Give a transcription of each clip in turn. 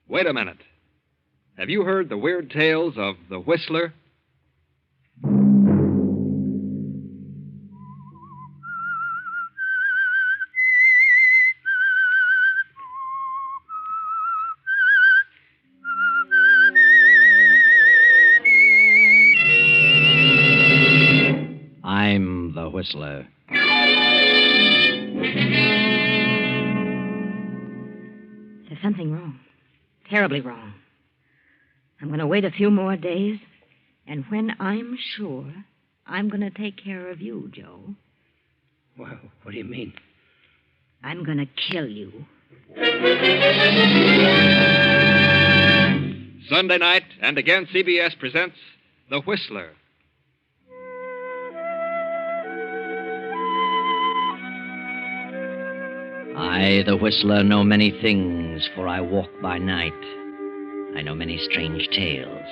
Wait a minute. Have you heard the weird tales of the Whistler? I'm the Whistler. There's something wrong. Terribly wrong. I'm going to wait a few more days, and when I'm sure, I'm going to take care of you, Joe. Well, what do you mean? I'm going to kill you. Sunday night, and again CBS presents The Whistler. I, the Whistler, know many things, for I walk by night. I know many strange tales,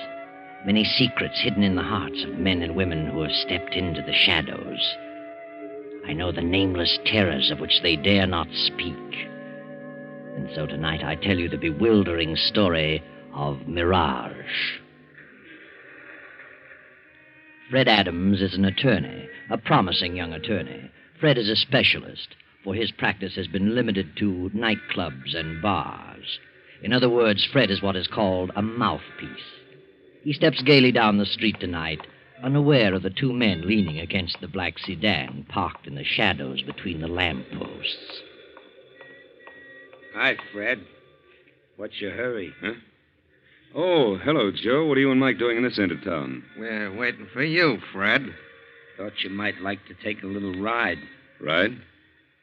many secrets hidden in the hearts of men and women who have stepped into the shadows. I know the nameless terrors of which they dare not speak. And so tonight I tell you the bewildering story of Mirage. Fred Adams is an attorney, a promising young attorney. Fred is a specialist, for his practice has been limited to nightclubs and bars. In other words, Fred is what is called a mouthpiece. He steps gaily down the street tonight, unaware of the two men leaning against the black sedan parked in the shadows between the lampposts. Hi, Fred. What's your hurry? Huh? Oh, hello, Joe. What are you and Mike doing in this end of town? We're waiting for you, Fred. Thought you might like to take a little ride. Ride?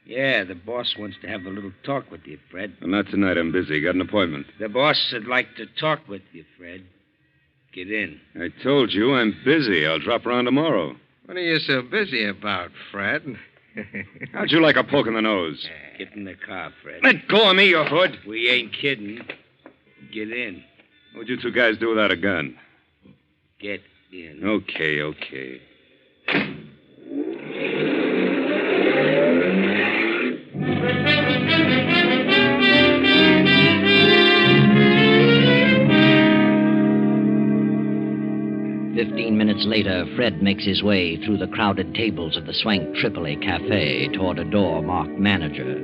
Yeah, the boss wants to have a little talk with you, Fred. Well, not tonight. I'm busy. Got an appointment. The boss would like to talk with you, Fred. Get in. I told you I'm busy. I'll drop around tomorrow. What are you so busy about, Fred? How'd you like a poke in the nose? Get in the car, Fred. Let go of me, you hood. We ain't kidding. Get in. What'd you two guys do without a gun? Get in. Okay. 15 minutes later, Fred makes his way through the crowded tables of the Swank Tripoli Cafe toward a door marked manager.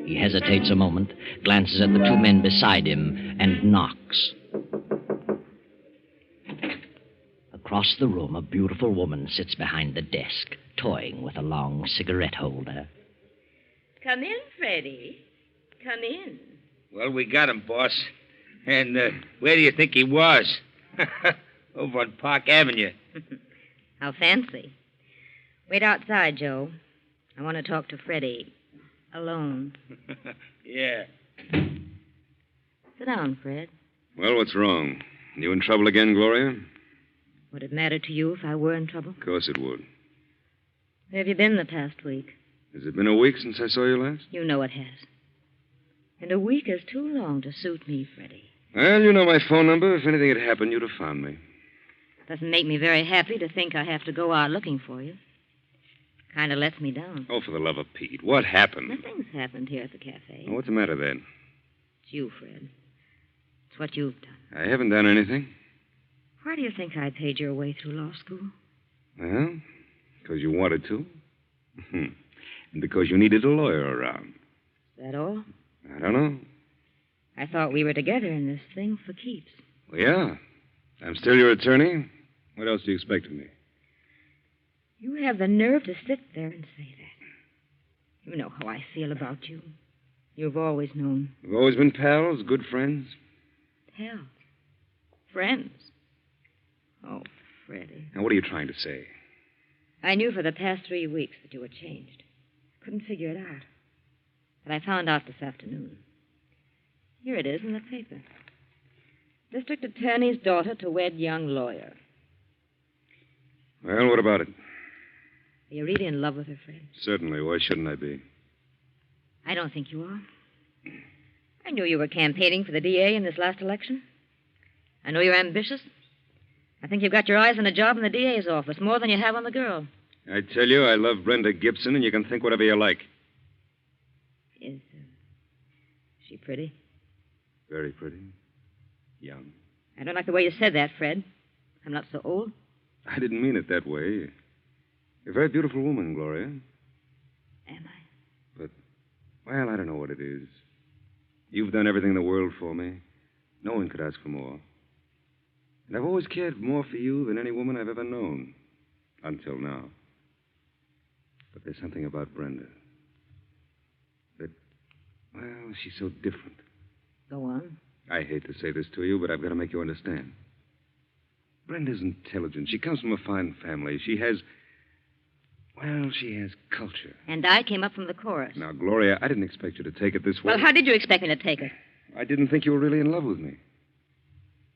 He hesitates a moment, glances at the two men beside him, and knocks. Across the room, a beautiful woman sits behind the desk, toying with a long cigarette holder. Come in, Freddie. Come in. Well, we got him, boss. And where do you think he was? Over on Park Avenue. How fancy. Wait outside, Joe. I want to talk to Freddie. Alone. Yeah. Sit down, Fred. Well, what's wrong? You in trouble again, Gloria? Would it matter to you if I were in trouble? Of course it would. Where have you been the past week? Has it been a week since I saw you last? You know it has. And a week is too long to suit me, Freddie. Well, you know my phone number. If anything had happened, you'd have found me. Doesn't make me very happy to think I have to go out looking for you. Kind of lets me down. Oh, for the love of Pete. What happened? Nothing's happened here at the cafe. Well, what's the matter then? It's you, Fred. It's what you've done. I haven't done anything. Why do you think I paid your way through law school? Well, because you wanted to. And because you needed a lawyer around. Is that all? I don't know. I thought we were together in this thing for keeps. Well, yeah. I'm still your attorney. What else do you expect of me? You have the nerve to sit there and say that. You know how I feel about you. You've always known. We've always been pals, good friends. Pals. Friends. Oh, Freddie. Now, what are you trying to say? I knew for the past 3 weeks that you were changed. Couldn't figure it out. But I found out this afternoon. Here it is in the paper. District Attorney's daughter to wed young lawyer. Well, what about it? Are you really in love with her, Fred? Certainly. Why shouldn't I be? I don't think you are. I knew you were campaigning for the DA in this last election. I know you're ambitious. I think you've got your eyes on a job in the DA's office, more than you have on the girl. I tell you, I love Brenda Gibson, and you can think whatever you like. Is she pretty? Very pretty. Young. I don't like the way you said that, Fred. I'm not so old. I didn't mean it that way. You're a very beautiful woman, Gloria. Am I? But, well, I don't know what it is. You've done everything in the world for me. No one could ask for more. And I've always cared more for you than any woman I've ever known. Until now. But there's something about Brenda. That, well, she's so different. Go on. I hate to say this to you, but I've got to make you understand. Brenda's intelligent. She comes from a fine family. She has culture. And I came up from the chorus. Now, Gloria, I didn't expect you to take it this way. Well, how did you expect me to take it? I didn't think you were really in love with me.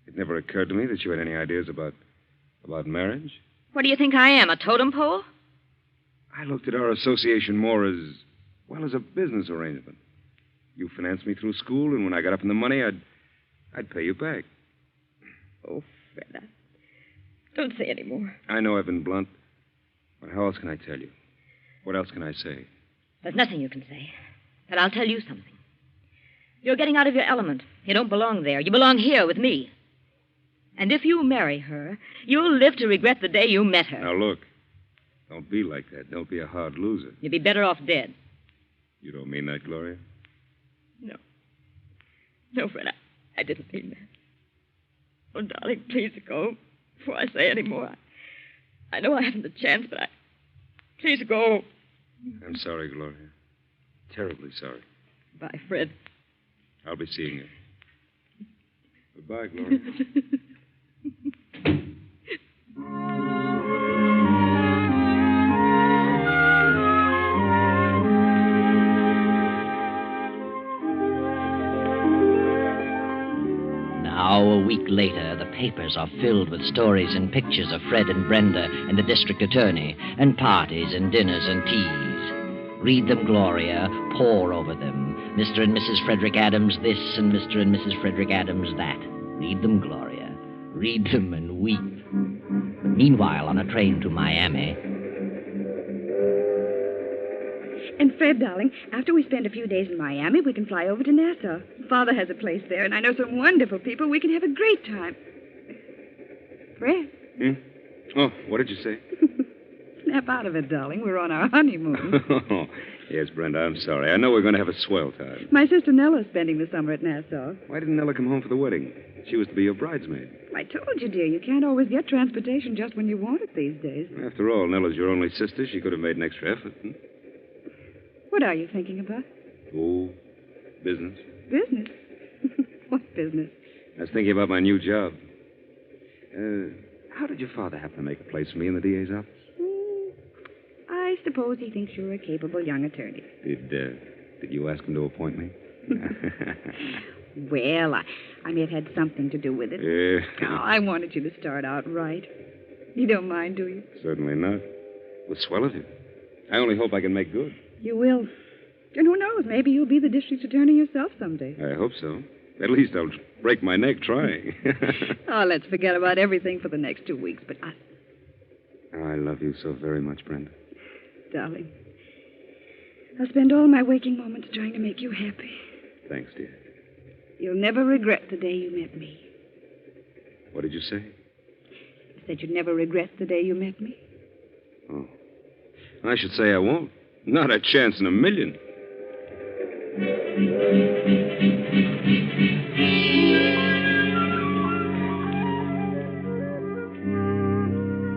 It never occurred to me that you had any ideas about marriage. What do you think I am, a totem pole? I looked at our association more as a business arrangement. You financed me through school, and when I got up in the money, I'd pay you back. Oh, Fred, don't say any more. I know I've been blunt, but how else can I tell you? What else can I say? There's nothing you can say. But I'll tell you something. You're getting out of your element. You don't belong there. You belong here with me. And if you marry her, you'll live to regret the day you met her. Now, look. Don't be like that. Don't be a hard loser. You'd be better off dead. You don't mean that, Gloria? No. No, Fred, I didn't mean that. Oh, darling, please go before I say any more. I know I haven't a chance, but please go. I'm sorry, Gloria. Terribly sorry. Bye, Fred. I'll be seeing you. Goodbye, Gloria. Now, a week later, the papers are filled with stories and pictures of Fred and Brenda and the district attorney, and parties and dinners and teas. Read them, Gloria. Pore over them. Mr. and Mrs. Frederick Adams this and Mr. and Mrs. Frederick Adams that. Read them, Gloria. Read them and weep. Meanwhile, on a train to Miami. And Fred, darling, after we spend a few days in Miami, we can fly over to Nassau. Father has a place there, and I know some wonderful people. We can have a great time. Fred? Oh, what did you say? Snap out of it, darling. We're on our honeymoon. Yes, Brenda, I'm sorry. I know we're going to have a swell time. My sister Nella's spending the summer at Nassau. Why didn't Nella come home for the wedding? She was to be your bridesmaid. I told you, dear, you can't always get transportation just when you want it these days. After all, Nella's your only sister. She could have made an extra effort. What are you thinking about? Oh, business. Business? What business? I was thinking about my new job. How did your father happen to make a place for me in the DA's office? I suppose he thinks you're a capable young attorney. Did you ask him to appoint me? Well, I may have had something to do with it. Yeah. Oh, I wanted you to start out right. You don't mind, do you? Certainly not. It was swell of you. I only hope I can make good. You will. And who knows, maybe you'll be the district attorney yourself someday. I hope so. At least I'll break my neck trying. Oh, let's forget about everything for the next 2 weeks, but us. Oh, I love you so very much, Brenda. Darling, I'll spend all my waking moments trying to make you happy. Thanks, dear. You'll never regret the day you met me. What did you say? I said you'd never regret the day you met me. Oh. I should say I won't. Not a chance in a million.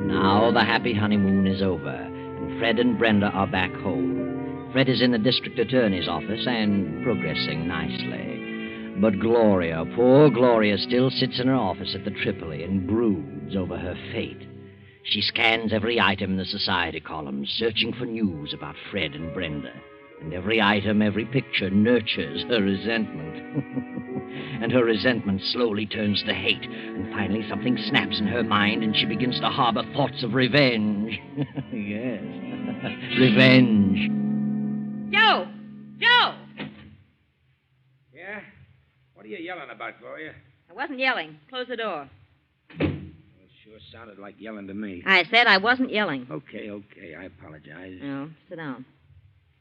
Now the happy honeymoon is over, and Fred and Brenda are back home. Fred is in the district attorney's office and progressing nicely. But Gloria, poor Gloria, still sits in her office at the Tripoli and broods over her fate. She scans every item in the society columns, searching for news about Fred and Brenda. And every item, every picture nurtures her resentment. And her resentment slowly turns to hate. And finally something snaps in her mind and she begins to harbor thoughts of revenge. Yes, revenge. Joe! Joe! Yeah? What are you yelling about, Gloria? I wasn't yelling. Close the door. Sure sounded like yelling to me. I said I wasn't yelling. Okay. I apologize. No, sit down.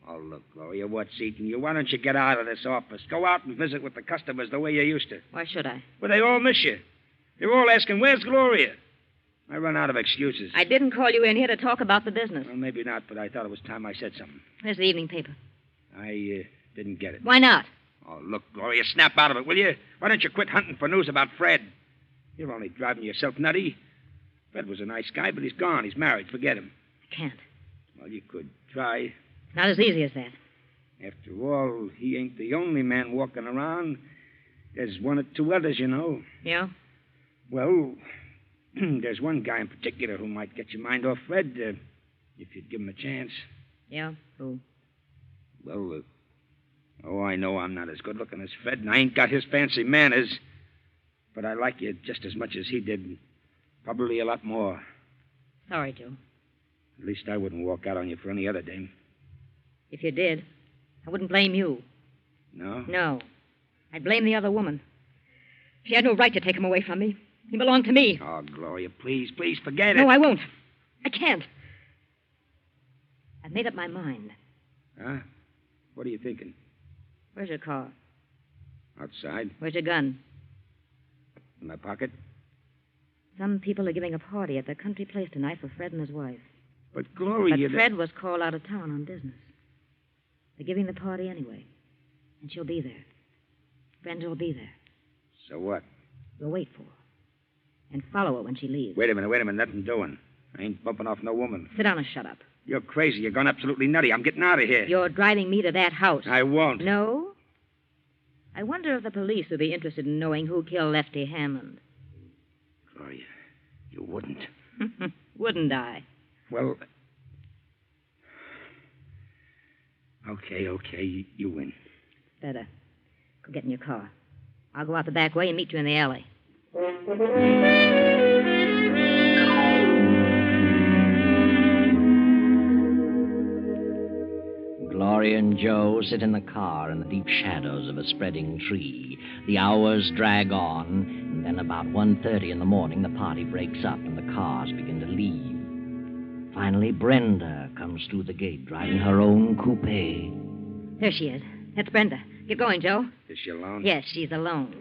Oh, look, Gloria, what's eating you? Why don't you get out of this office? Go out and visit with the customers the way you used to. Why should I? Well, they all miss you. They're all asking, where's Gloria? I run out of excuses. I didn't call you in here to talk about the business. Well, maybe not, but I thought it was time I said something. Where's the evening paper? I didn't get it. Why not? Oh, look, Gloria, snap out of it, will you? Why don't you quit hunting for news about Fred? You're only driving yourself nutty. Fred was a nice guy, but he's gone. He's married. Forget him. I can't. Well, you could try. Not as easy as that. After all, he ain't the only man walking around. There's one or two others, you know. Yeah? Well, there's one guy in particular who might get your mind off Fred if you'd give him a chance. Yeah? Who? Well, I know I'm not as good looking as Fred, and I ain't got his fancy manners. But I like you just as much as he did. Probably a lot more. Sorry, Joe. At least I wouldn't walk out on you for any other dame. If you did, I wouldn't blame you. No? No. I'd blame the other woman. She had no right to take him away from me. He belonged to me. Oh, Gloria, please forget it. No, I won't. I can't. I've made up my mind. Huh? What are you thinking? Where's your car? Outside? Where's your gun? In my pocket? Some people are giving a party at their country place tonight for Fred and his wife. But, Gloria... But Fred was called out of town on business. They're giving the party anyway. And she'll be there. Brenda will be there. So what? We'll wait for her. And follow her when she leaves. Wait a minute. Nothing doing. I ain't bumping off no woman. Sit down and shut up. You're crazy. You're gone absolutely nutty. I'm getting out of here. You're driving me to that house. I won't. No? I wonder if the police would be interested in knowing who killed Lefty Hammond. Gloria, you wouldn't. Wouldn't I? Well... Okay. You win. Better. Go get in your car. I'll go out the back way and meet you in the alley. Gloria and Joe sit in the car in the deep shadows of a spreading tree. The hours drag on, and then about 1:30 in the morning, the party breaks up and the cars begin to leave. Finally, Brenda comes through the gate, driving her own coupe. There she is. That's Brenda. Get going, Joe. Is she alone? Yes, she's alone.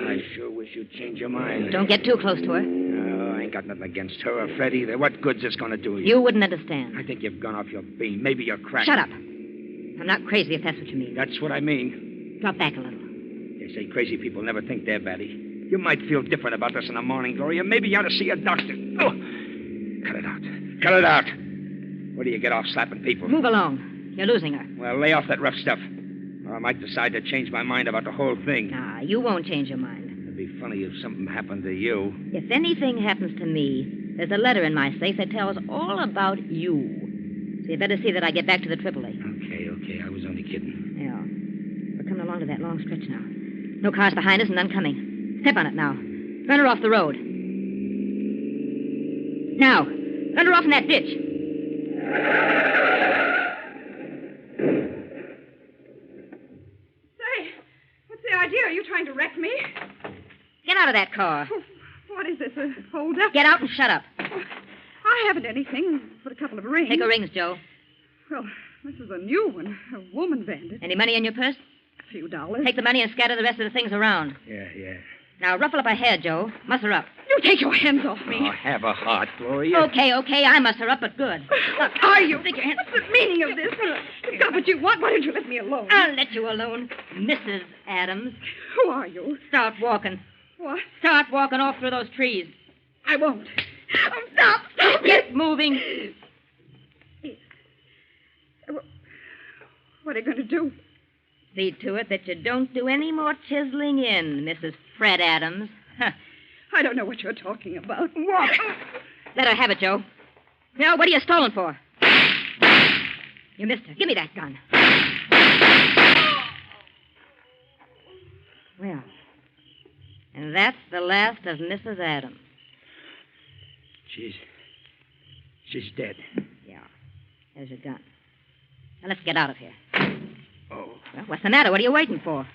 I sure wish you'd change your mind. Don't get too close to her. No, I ain't got nothing against her or Fred either. What good's this going to do you? You wouldn't understand. I think you've gone off your beam. Maybe you're cracked. Shut up. I'm not crazy, if that's what you mean. That's what I mean. Drop back a little. They say crazy people never think they're batty. You might feel different about this in the morning, Gloria. Maybe you ought to see a doctor. Oh! Cut it out. Cut it out. Where do you get off slapping people? Move along. You're losing her. Well, lay off that rough stuff. Or I might decide to change my mind about the whole thing. Nah, you won't change your mind. It'd be funny if something happened to you. If anything happens to me, there's a letter in my safe that tells all about you. So you better see that I get back to the AAA. Okay. I was only kidding. Yeah. We're coming along to that long stretch now. No cars behind us and none coming. Step on it now. Run her off the road. Now, run her off in that ditch. Say, what's the idea? Are you trying to wreck me? Get out of that car. What is this, a hold-up? Get out and shut up. I haven't anything but a couple of rings. Take her rings, Joe. Well, this is a new one. A woman bandit. Any money in your purse? A few dollars. Take the money and scatter the rest of the things around. Yeah. Now, ruffle up her hair, Joe. Muss her up. You take your hands off me. Oh, have a heart, Gloria. Okay. I muss her up, but good. Look, Are you? Stick your hands. What's the meaning of this? You've got what you want. Why don't you let me alone? I'll let you alone, Mrs. Adams. Who are you? Start walking. What? Start walking off through those trees. I won't. Oh, stop. Get moving. What are you going to do? See to it that you don't do any more chiseling in, Mrs. Fred Adams. I don't know what you're talking about. Walk. Let her have it, Joe. Now, what are you stolen for? You missed her. Give me that gun. Well, and that's the last of Mrs. Adams. She's dead. Yeah. There's your gun. Now, let's get out of here. Oh. Well, what's the matter? What are you waiting for?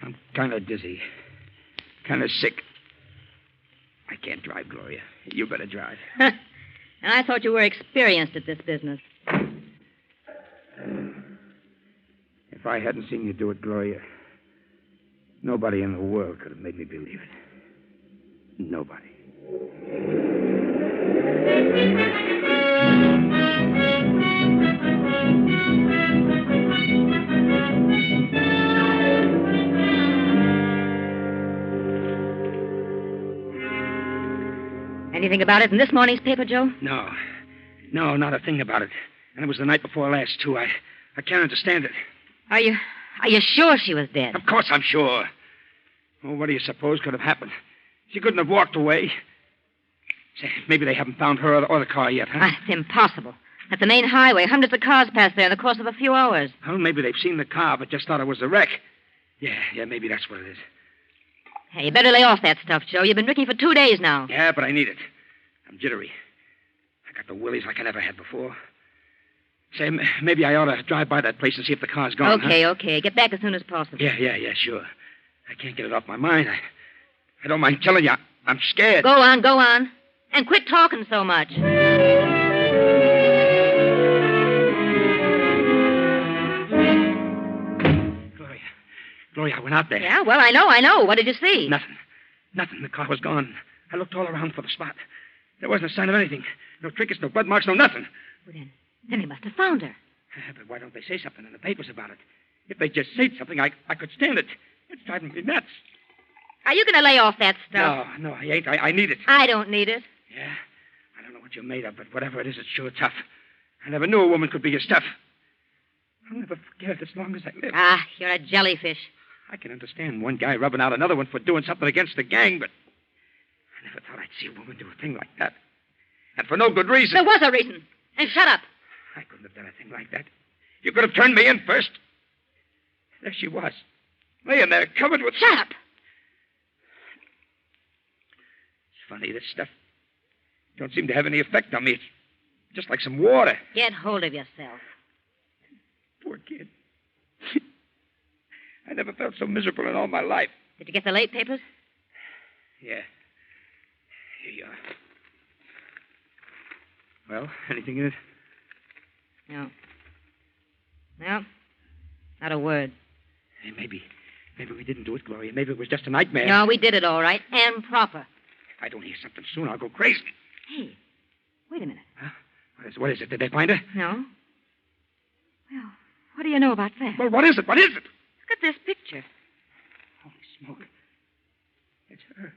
I'm kind of dizzy. Kind of sick. I can't drive, Gloria. You better drive. And I thought you were experienced at this business. If I hadn't seen you do it, Gloria, nobody in the world could have made me believe it. Nobody. Anything about it in this morning's paper, Joe? No. No, not a thing about it. And it was the night before last, too. I can't understand it. Are you sure she was dead? Of course I'm sure. Well, what do you suppose could have happened? She couldn't have walked away. Say, maybe they haven't found her or the car yet, huh? It's impossible. At the main highway, hundreds of cars passed there in the course of a few hours. Well, maybe they've seen the car, but just thought it was a wreck. Yeah, maybe that's what it is. Hey, you better lay off that stuff, Joe. You've been drinking for 2 days now. Yeah, but I need it. I'm jittery. I got the willies like I never had before. Say, maybe I ought to drive by that place and see if the car's gone. Okay. Get back as soon as possible. Yeah, sure. I can't get it off my mind. I don't mind telling you, I'm scared. Go on. And quit talking so much. Gloria, I went out there. Yeah, well, I know. What did you see? Nothing. The car was gone. I looked all around for the spot. There wasn't a sign of anything. No trinkets, no blood marks, no nothing. Well, then he must have found her. But why don't they say something in the papers about it? If they just said something, I could stand it. It's driving me nuts. Are you going to lay off that stuff? No, I ain't. I need it. I don't need it. Yeah? I don't know what you're made of, but whatever it is, it's sure tough. I never knew a woman could be as tough. I'll never forget it as long as I live. You're a jellyfish. I can understand one guy rubbing out another one for doing something against the gang, but I never thought I'd see a woman do a thing like that. And for no good reason. There was a reason. And shut up. I couldn't have done a thing like that. You could have turned me in first. There she was, laying there covered with... Shut up. It's funny, this stuff don't seem to have any effect on me. It's just like some water. Get hold of yourself. Poor kid. I never felt so miserable in all my life. Did you get the late papers? Yeah. Here you are. Well, anything in it? No. Not a word. Hey, maybe we didn't do it, Gloria. Maybe it was just a nightmare. No, we did it all right. And proper. If I don't hear something soon, I'll go crazy. Hey, wait a minute. Huh? What is it? Did they find her? No. Well, what do you know about that? Well, what is it? What is it? Look at this picture. Holy smoke. It's her.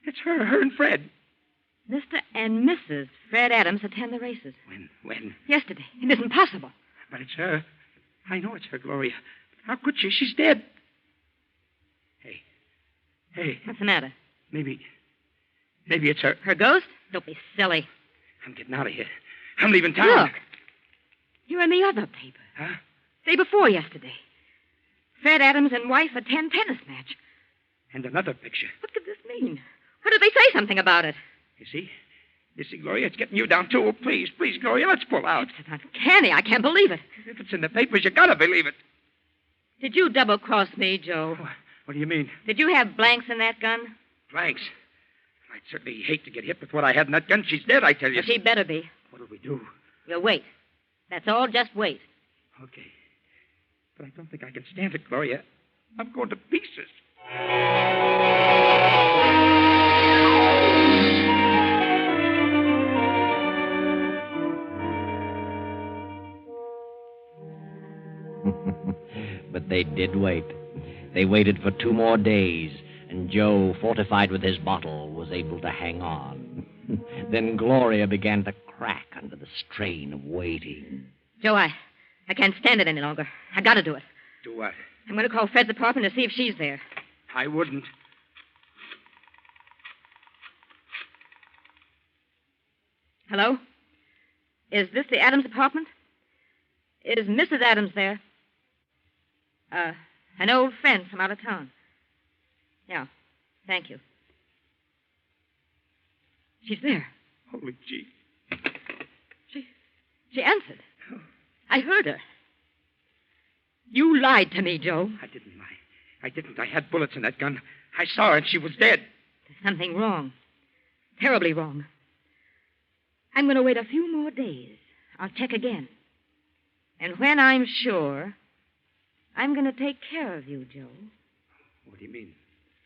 It's her and Fred. Mr. and Mrs. Fred Adams attend the races. When? Yesterday. It isn't possible. But it's her. I know it's her, Gloria. How could she? She's dead. Hey. What's the matter? Maybe it's her. Her ghost? Don't be silly. I'm getting out of here. I'm leaving town. Look. You're in the other paper. Huh? Day before yesterday. Fred Adams and wife attend tennis match. And another picture. What could this mean? Or did they say something about it? You see, Gloria, it's getting you down, too. Oh, please, Gloria, let's pull out. It's uncanny. I can't believe it. If it's in the papers, you gotta believe it. Did you double-cross me, Joe? What do you mean? Did you have blanks in that gun? Blanks? I'd certainly hate to get hit with what I had in that gun. She's dead, I tell you. Well, she better be. What'll we do? We'll wait. That's all. Just wait. Okay. But I don't think I can stand it, Gloria. I'm going to pieces. But they did wait. They waited for 2 more days, and Joe, fortified with his bottle, was able to hang on. Then Gloria began to crack under the strain of waiting. Joe, I can't stand it any longer. I gotta do it. Do what? I'm going to call Fred's apartment to see if she's there. I wouldn't. Hello? Is this the Adams apartment? Is Mrs. Adams there? An old friend from out of town. Yeah, thank you. She's there. Holy gee. She answered. I heard her. You lied to me, Joe. I didn't lie. I didn't. I had bullets in that gun. I saw her, and she was dead. There's something wrong. Terribly wrong. I'm going to wait a few more days. I'll check again. And when I'm sure, I'm going to take care of you, Joe. What do you mean?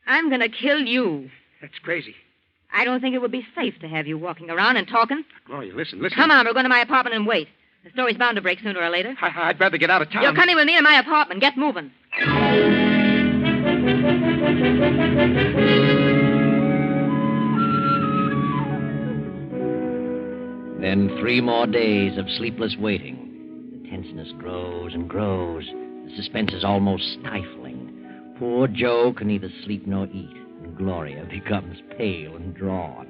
I'm going to kill you. That's crazy. I don't think it would be safe to have you walking around and talking. Gloria, listen. Come on, we're going to my apartment and wait. The story's bound to break sooner or later. I'd rather get out of town. You're coming with me to my apartment. Get moving. Then 3 more days of sleepless waiting. The tenseness grows and grows. The suspense is almost stifling. Poor Joe can neither sleep nor eat, and Gloria becomes pale and drawn.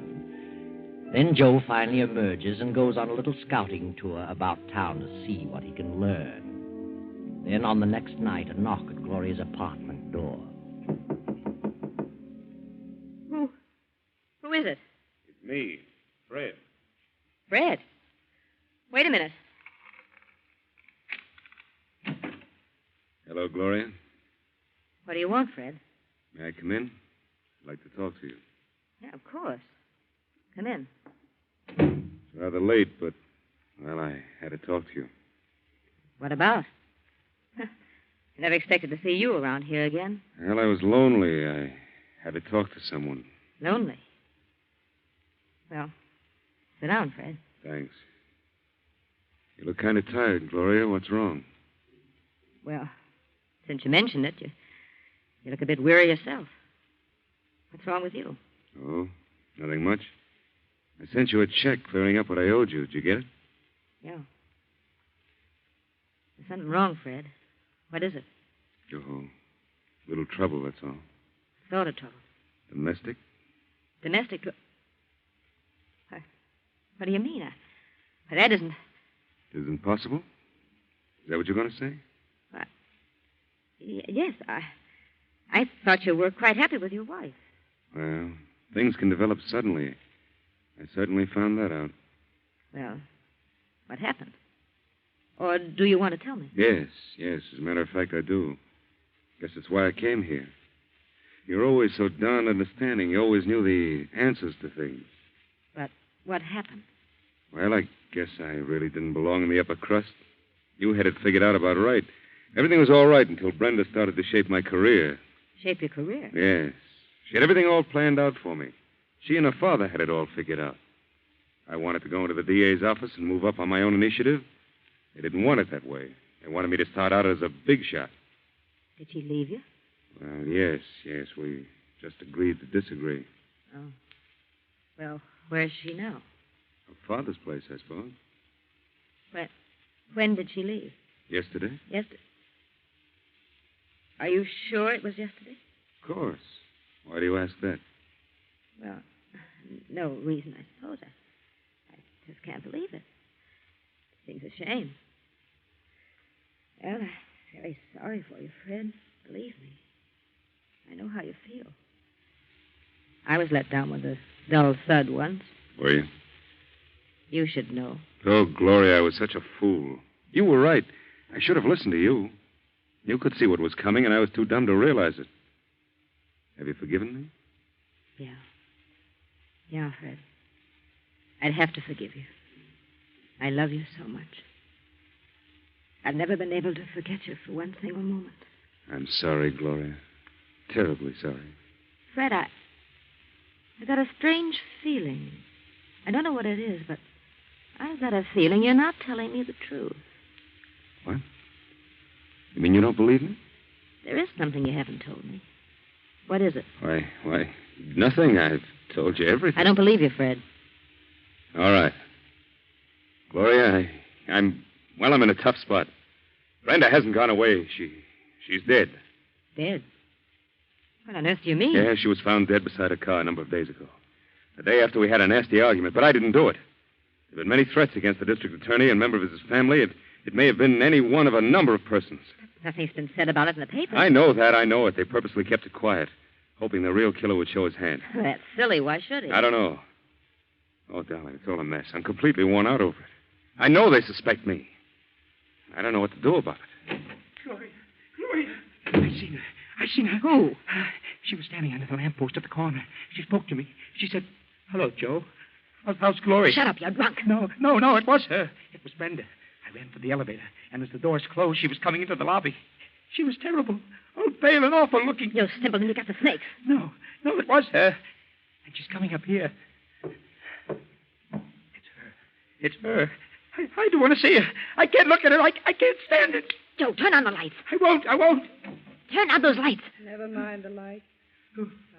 Then Joe finally emerges and goes on a little scouting tour about town to see what he can learn. Then on the next night, a knock at Gloria's apartment door. Who is it? It's me, Fred. Fred. Wait a minute. Hello, Gloria. What do you want, Fred? May I come in? I'd like to talk to you. Yeah, of course. Come in. It's rather late, but, well, I had to talk to you. What about? I never expected to see you around here again. Well, I was lonely. I had to talk to someone. Lonely. Well, sit down, Fred. Thanks. You look kind of tired, Gloria. What's wrong? Well, since you mentioned it, you look a bit weary yourself. What's wrong with you? Oh, nothing much. I sent you a check clearing up what I owed you. Did you get it? Yeah. There's something wrong, Fred. What is it? Oh, little trouble, that's all. Sort of trouble. Domestic? Domestic? What do you mean? That isn't... Isn't possible? Is that what you're going to say? Yes, I thought you were quite happy with your wife. Well, things can develop suddenly. I certainly found that out. Well, what happened? Or do you want to tell me? Yes. As a matter of fact, I do. Guess that's why I came here. You're always so darn understanding. You always knew the answers to things. But what happened? Well, I guess I really didn't belong in the upper crust. You had it figured out about right. Everything was all right until Brenda started to shape my career. Shape your career? Yes. She had everything all planned out for me. She and her father had it all figured out. I wanted to go into the DA's office and move up on my own initiative. They didn't want it that way. They wanted me to start out as a big shot. Did she leave you? Well, yes. We just agreed to disagree. Oh. Well, where's she now? Her father's place, I suppose. When did she leave? Yesterday? Yesterday. Are you sure it was yesterday? Of course. Why do you ask that? Well, no reason, I suppose. I just can't believe it. It seems a shame. Well, I'm very sorry for you, Fred. Believe me. I know how you feel. I was let down with a dull thud once. Were you? You should know. Oh, Gloria, I was such a fool. You were right. I should have listened to you. You could see what was coming, and I was too dumb to realize it. Have you forgiven me? Yeah. Yeah, Fred. I'd have to forgive you. I love you so much. I've never been able to forget you for one single moment. I'm sorry, Gloria. Terribly sorry. Fred, I got a strange feeling. I don't know what it is, but I've got a feeling you're not telling me the truth. What? You mean you don't believe me? There is something you haven't told me. What is it? Why, nothing. I've told you everything. I don't believe you, Fred. All right. Gloria, I'm in a tough spot. Brenda hasn't gone away. She's dead. Dead? What on earth do you mean? Yeah, she was found dead beside a car a number of days ago. The day after we had a nasty argument, but I didn't do it. There have been many threats against the district attorney and a member of his family. It may have been any one of a number of persons. Nothing's been said about it in the paper. I know that. I know it. They purposely kept it quiet, hoping the real killer would show his hand. That's silly. Why should he? I don't know. Oh, darling, it's all a mess. I'm completely worn out over it. I know they suspect me. I don't know what to do about it. Gloria. I seen her. Who? She was standing under the lamppost at the corner. She spoke to me. She said, "Hello, Joe. How's Gloria? Shut up, you're drunk. No, it was her. It was Brenda. I ran for the elevator, and as the doors closed, she was coming into the lobby. She was terrible. Oh, pale and awful looking. You simpleton, you got the snakes. No, it was her. And she's coming up here. It's her. I don't want to see her. I can't look at her. I can't stand it. Joe, turn on the lights. I won't. Turn on those lights. Never mind the lights.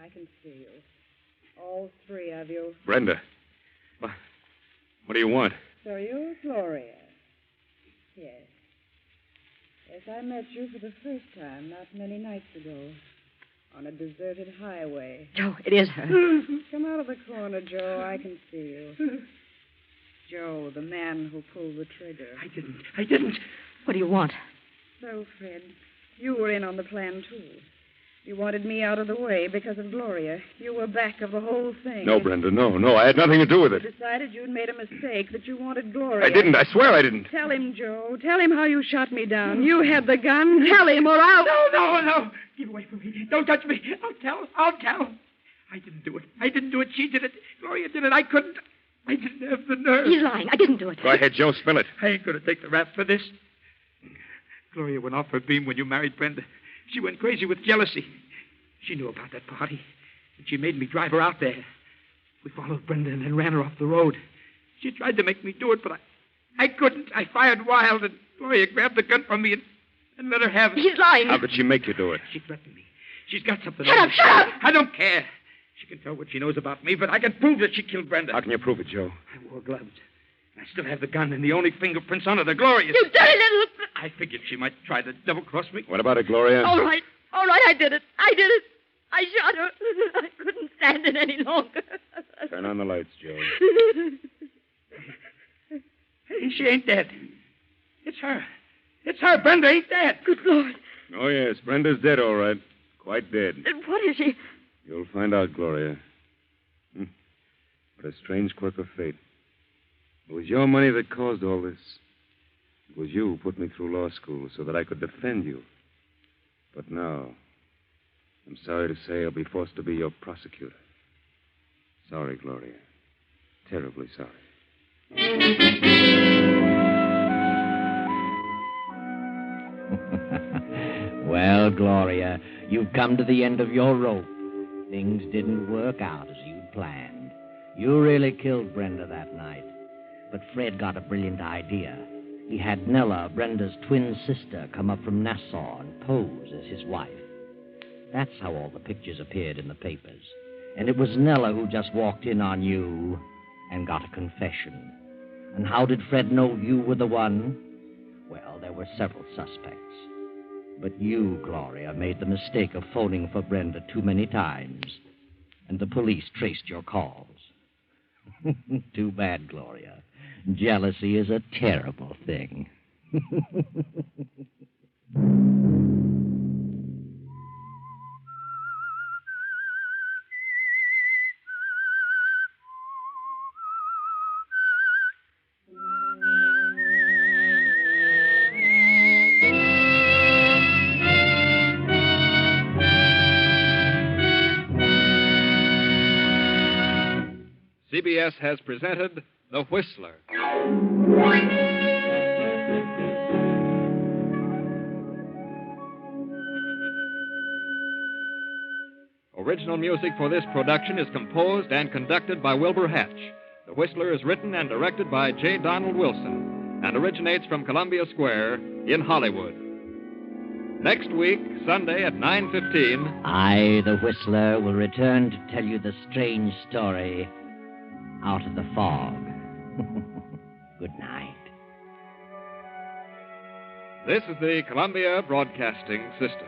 I can see you. All three of you. Brenda. What do you want? So you're Gloria. Yes. Yes, I met you for the first time not many nights ago. On a deserted highway. Joe, it is her. Come out of the corner, Joe. I can see you. Joe, the man who pulled the trigger. I didn't. What do you want? So, Fred, you were in on the plan, too. You wanted me out of the way because of Gloria. You were back of the whole thing. No, Brenda, no. I had nothing to do with it. You decided you'd made a mistake, that you wanted Gloria. I didn't. I swear I didn't. Tell him, Joe. Tell him how you shot me down. You had the gun. Tell him, or I'll... No. Keep away from me. Don't touch me. I'll tell. I didn't do it. She did it. Gloria did it. I couldn't. I didn't have the nerve. He's lying. I didn't do it. Go ahead, Joe. Spill it. I ain't going to take the rap for this. Gloria went off her beam when you married Brenda. She went crazy with jealousy. She knew about that party, and she made me drive her out there. We followed Brenda and then ran her off the road. She tried to make me do it, but I couldn't. I fired wild, and Gloria grabbed the gun from me and let her have it. He's lying. How did she make you do it? She threatened me. She's got something. Shut up! I don't care. She can tell what she knows about me, but I can prove that she killed Brenda. How can you prove it, Joe? I wore gloves. I still have the gun, and the only fingerprints on it are Gloria's. You dirty little... I figured she might try to double-cross me. What about it, Gloria? All right, I did it. I shot her. I couldn't stand it any longer. Turn on the lights, Joe. Hey, she ain't dead. It's her. Brenda ain't dead. Good Lord. Oh, yes, Brenda's dead, all right. Quite dead. What is she? You'll find out, Gloria. What a strange quirk of fate. It was your money that caused all this. It was you who put me through law school so that I could defend you. But now, I'm sorry to say I'll be forced to be your prosecutor. Sorry, Gloria. Terribly sorry. Well, Gloria, you've come to the end of your rope. Things didn't work out as you'd planned. You really killed Brenda that night. But Fred got a brilliant idea. He had Nella, Brenda's twin sister, come up from Nassau and pose as his wife. That's how all the pictures appeared in the papers. And it was Nella who just walked in on you and got a confession. And how did Fred know you were the one? Well, there were several suspects. But you, Gloria, made the mistake of phoning for Brenda too many times. And the police traced your calls. Too bad, Gloria. Jealousy is a terrible thing. CBS has presented The Whistler. Original music for this production is composed and conducted by Wilbur Hatch. The Whistler is written and directed by J. Donald Wilson and originates from Columbia Square in Hollywood. Next week, Sunday at 9:15... I, the Whistler, will return to tell you the strange story out of the fog. Good night. This is the Columbia Broadcasting System.